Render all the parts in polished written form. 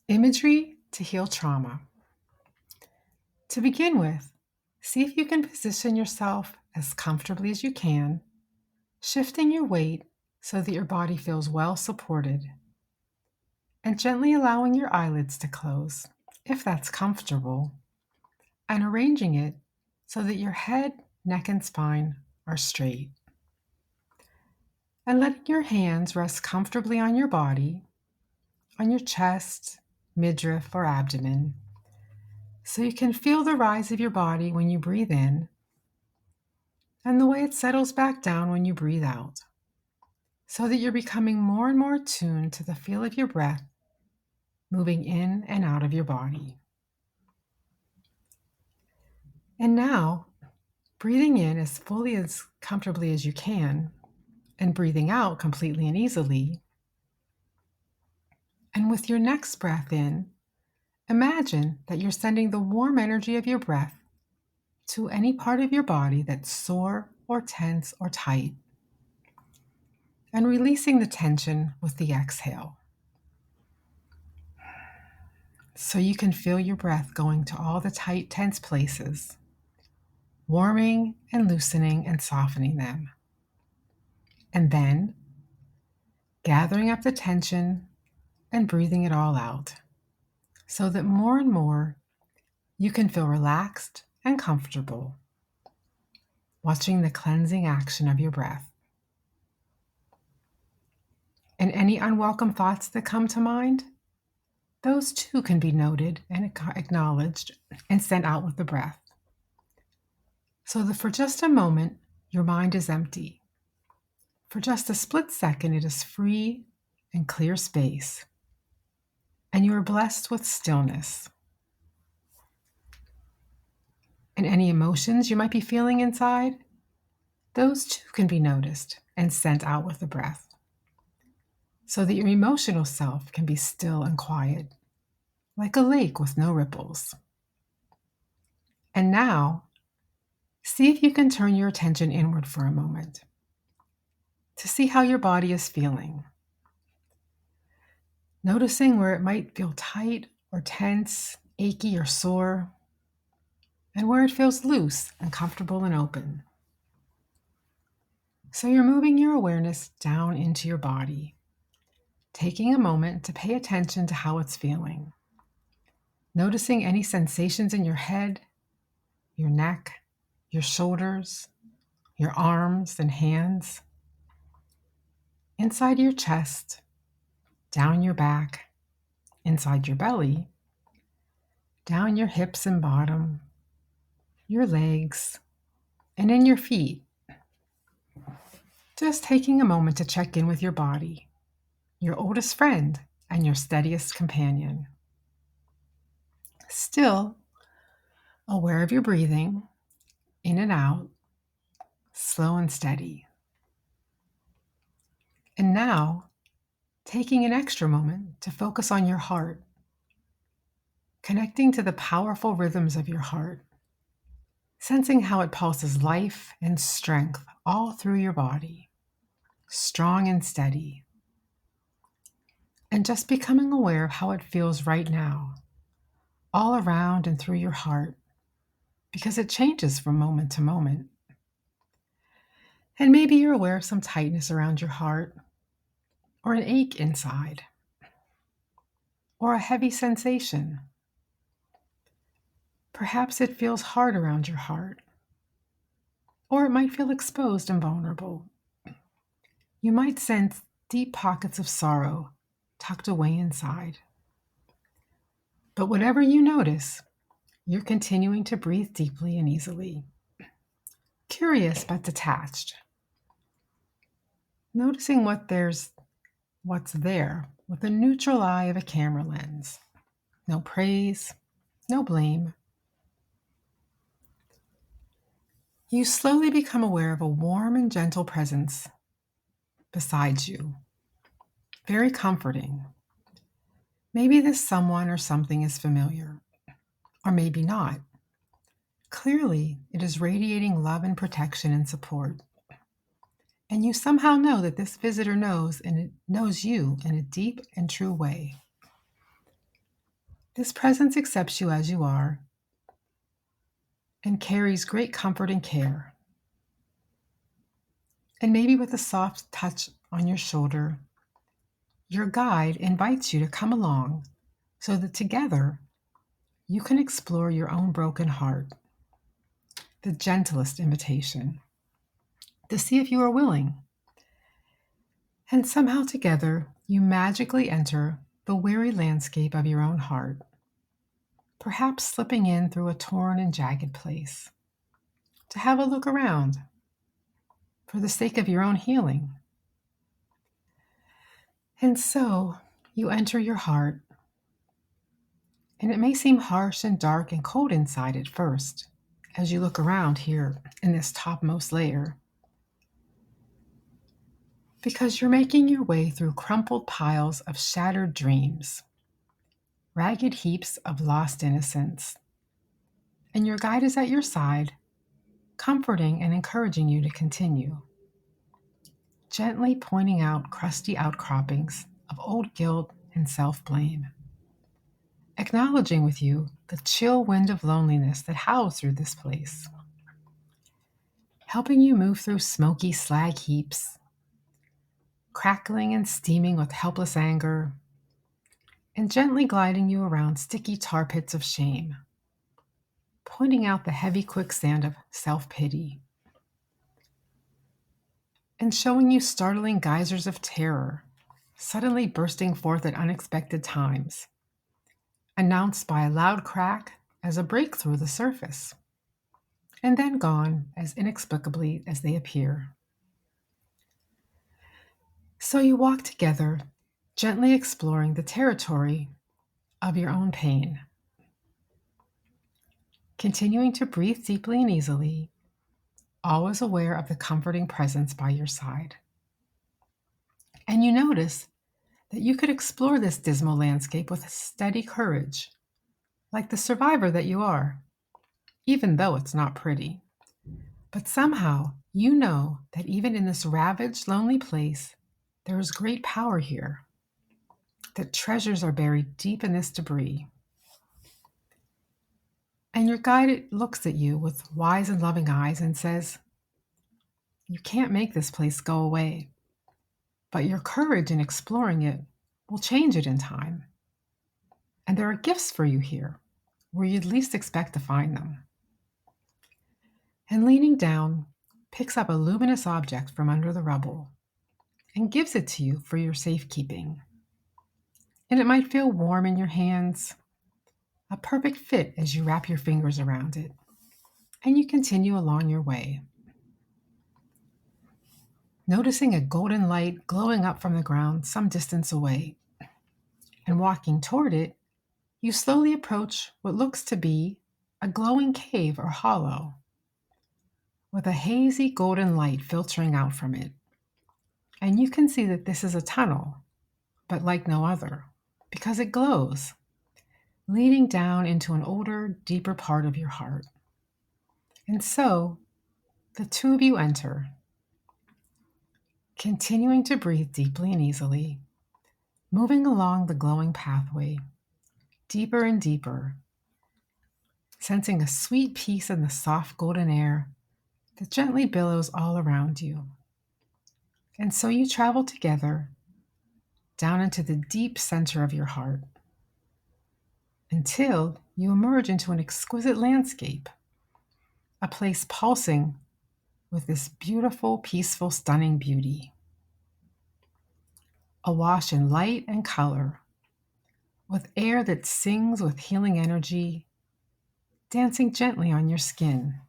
Imagery to heal trauma. To begin with, see if you can position yourself as comfortably as you can, shifting your weight so that your body feels well supported, and gently allowing your eyelids to close, if that's comfortable, and arranging it so that your head, neck, and spine are straight. And letting your hands rest comfortably on your body, on your chest, midriff, or abdomen, so you can feel the rise of your body when you breathe in and the way it settles back down when you breathe out, so that you're becoming more and more attuned to the feel of your breath moving in and out of your body. And now, breathing in as fully as comfortably as you can and breathing out completely and easily. And with your next breath in, imagine that you're sending the warm energy of your breath to any part of your body that's sore or tense or tight, and releasing the tension with the exhale. So you can feel your breath going to all the tight, tense places, warming and loosening and softening them. And then gathering up the tension and breathing it all out, so that more and more you can feel relaxed and comfortable, watching the cleansing action of your breath. And any unwelcome thoughts that come to mind, those too can be noted and acknowledged and sent out with the breath. So that for just a moment, your mind is empty. For just a split second, it is free and clear space, and you are blessed with stillness. And any emotions you might be feeling inside, those too can be noticed and sent out with the breath, so that your emotional self can be still and quiet, like a lake with no ripples. And now, see if you can turn your attention inward for a moment to see how your body is feeling. Noticing where it might feel tight or tense, achy or sore, and where it feels loose and comfortable and open. So you're moving your awareness down into your body, taking a moment to pay attention to how it's feeling. Noticing any sensations in your head, your neck, your shoulders, your arms and hands, inside your chest, down your back, inside your belly, down your hips and bottom, your legs, and in your feet. Just taking a moment to check in with your body, your oldest friend and your steadiest companion. Still aware of your breathing, in and out, slow and steady. And now, taking an extra moment to focus on your heart, connecting to the powerful rhythms of your heart, sensing how it pulses life and strength all through your body, strong and steady. And just becoming aware of how it feels right now, all around and through your heart, because it changes from moment to moment. And maybe you're aware of some tightness around your heart, or an ache inside, or a heavy sensation. Perhaps it feels hard around your heart, or it might feel exposed and vulnerable. You might sense deep pockets of sorrow tucked away inside. But whatever you notice, you're continuing to breathe deeply and easily, curious but detached, noticing what's there with the neutral eye of a camera lens. No praise, no blame. You slowly become aware of a warm and gentle presence beside you, very comforting. Maybe this someone or something is familiar, or maybe not. Clearly, it is radiating love and protection and support. And you somehow know that this visitor knows, and it knows you in a deep and true way. This presence accepts you as you are and carries great comfort and care. And maybe with a soft touch on your shoulder, your guide invites you to come along so that together you can explore your own broken heart, the gentlest invitation, to see if you are willing. And somehow together you magically enter the weary landscape of your own heart, perhaps slipping in through a torn and jagged place, to have a look around for the sake of your own healing. And so you enter your heart, and it may seem harsh and dark and cold inside at first as you look around here in this topmost layer, because you're making your way through crumpled piles of shattered dreams, ragged heaps of lost innocence, and your guide is at your side, comforting and encouraging you to continue, gently pointing out crusty outcroppings of old guilt and self-blame, acknowledging with you the chill wind of loneliness that howls through this place, helping you move through smoky slag heaps, crackling and steaming with helpless anger, and gently gliding you around sticky tar pits of shame, pointing out the heavy quicksand of self-pity, and showing you startling geysers of terror, suddenly bursting forth at unexpected times, announced by a loud crack as a break through the surface, and then gone as inexplicably as they appear. So you walk together, gently exploring the territory of your own pain, continuing to breathe deeply and easily, always aware of the comforting presence by your side. And you notice that you could explore this dismal landscape with steady courage, like the survivor that you are, even though it's not pretty. But somehow you know that even in this ravaged, lonely place, there is great power here, that treasures are buried deep in this debris. And your guide looks at you with wise and loving eyes and says, "You can't make this place go away, but your courage in exploring it will change it in time. And there are gifts for you here, where you'd least expect to find them." And leaning down, picks up a luminous object from under the rubble and gives it to you for your safekeeping. And it might feel warm in your hands, a perfect fit as you wrap your fingers around it, and you continue along your way. Noticing a golden light glowing up from the ground some distance away, and walking toward it, you slowly approach what looks to be a glowing cave or hollow, with a hazy golden light filtering out from it. And you can see that this is a tunnel, but like no other, because it glows, leading down into an older, deeper part of your heart. And so, the two of you enter, continuing to breathe deeply and easily, moving along the glowing pathway, deeper and deeper, sensing a sweet peace in the soft golden air that gently billows all around you. And so you travel together down into the deep center of your heart until you emerge into an exquisite landscape, a place pulsing with this beautiful, peaceful, stunning beauty, awash in light and color, with air that sings with healing energy, dancing gently on your skin.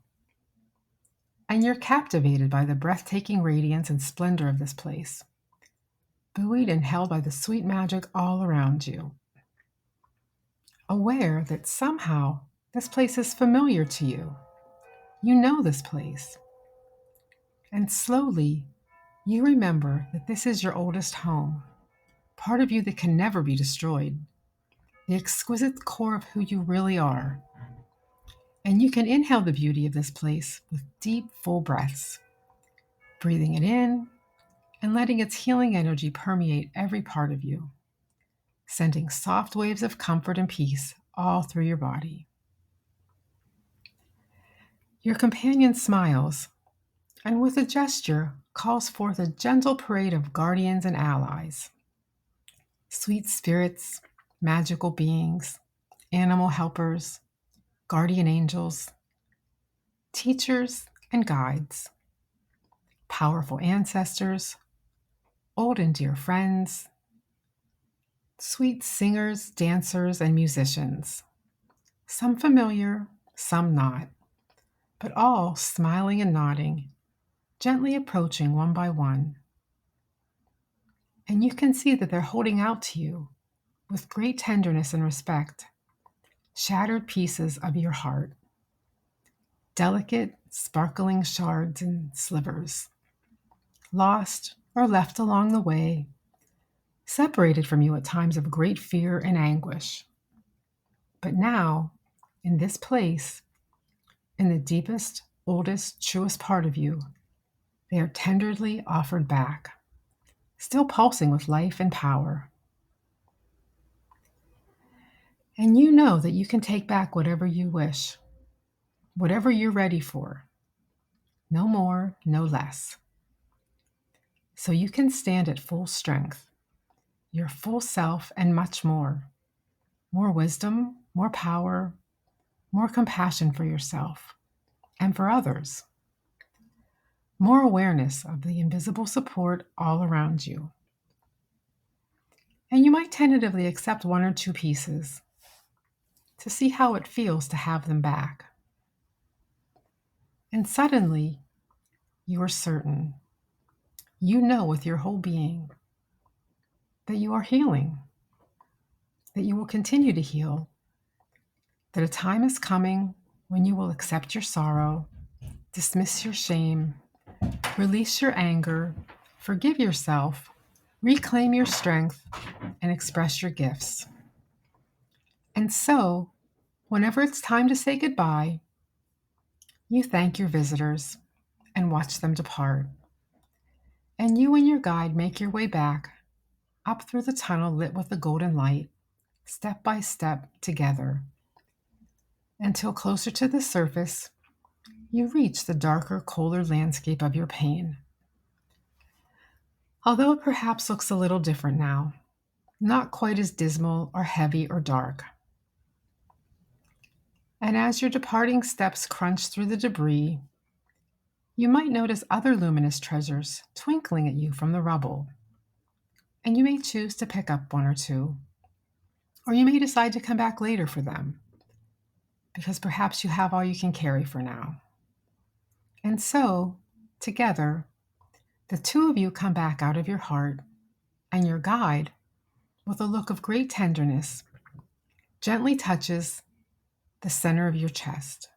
And you're captivated by the breathtaking radiance and splendor of this place, buoyed and held by the sweet magic all around you, aware that somehow this place is familiar to you. You know this place. And slowly, you remember that this is your oldest home, part of you that can never be destroyed, the exquisite core of who you really are. And you can inhale the beauty of this place with deep, full breaths, breathing it in and letting its healing energy permeate every part of you, sending soft waves of comfort and peace all through your body. Your companion smiles, and with a gesture calls forth a gentle parade of guardians and allies. Sweet spirits, magical beings, animal helpers, guardian angels, teachers and guides, powerful ancestors, old and dear friends, sweet singers, dancers, and musicians, some familiar, some not, but all smiling and nodding, gently approaching one by one. And you can see that they're holding out to you with great tenderness and respect, shattered pieces of your heart, delicate, sparkling shards and slivers, lost or left along the way, separated from you at times of great fear and anguish. But now, in this place, in the deepest, oldest, truest part of you, they are tenderly offered back, still pulsing with life and power. And you know that you can take back whatever you wish, whatever you're ready for, no more, no less. So you can stand at full strength, your full self, and much more. More wisdom, more power, more compassion for yourself and for others. More awareness of the invisible support all around you. And you might tentatively accept one or two pieces to see how it feels to have them back. And suddenly, you are certain, you know with your whole being, that you are healing, that you will continue to heal, that a time is coming when you will accept your sorrow, dismiss your shame, release your anger, forgive yourself, reclaim your strength, and express your gifts. And so, whenever it's time to say goodbye, you thank your visitors and watch them depart. And you and your guide make your way back, up through the tunnel lit with the golden light, step by step together, until closer to the surface, you reach the darker, colder landscape of your pain. Although it perhaps looks a little different now, not quite as dismal or heavy or dark. And as your departing steps crunch through the debris, you might notice other luminous treasures twinkling at you from the rubble. And you may choose to pick up one or two, or you may decide to come back later for them, because perhaps you have all you can carry for now. And so, together, the two of you come back out of your heart, and your guide, with a look of great tenderness, gently touches the center of your chest.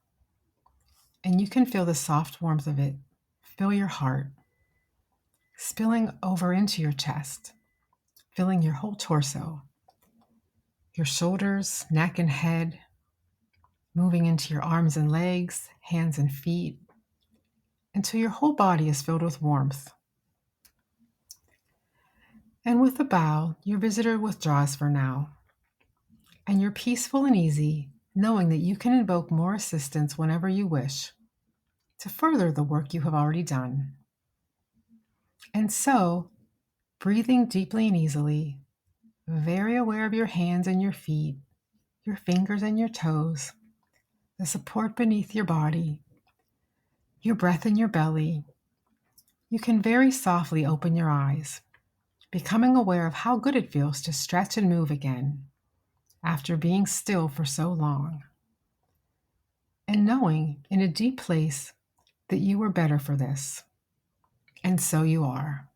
And you can feel the soft warmth of it fill your heart, spilling over into your chest, filling your whole torso, your shoulders, neck, and head, moving into your arms and legs, hands and feet, until your whole body is filled with warmth. And with a bow, your visitor withdraws for now, and you're peaceful and easy, knowing that you can invoke more assistance whenever you wish to further the work you have already done. And so, breathing deeply and easily, very aware of your hands and your feet, your fingers and your toes, the support beneath your body, your breath in your belly, you can very softly open your eyes, becoming aware of how good it feels to stretch and move again after being still for so long, and knowing in a deep place that you were better for this. And so you are.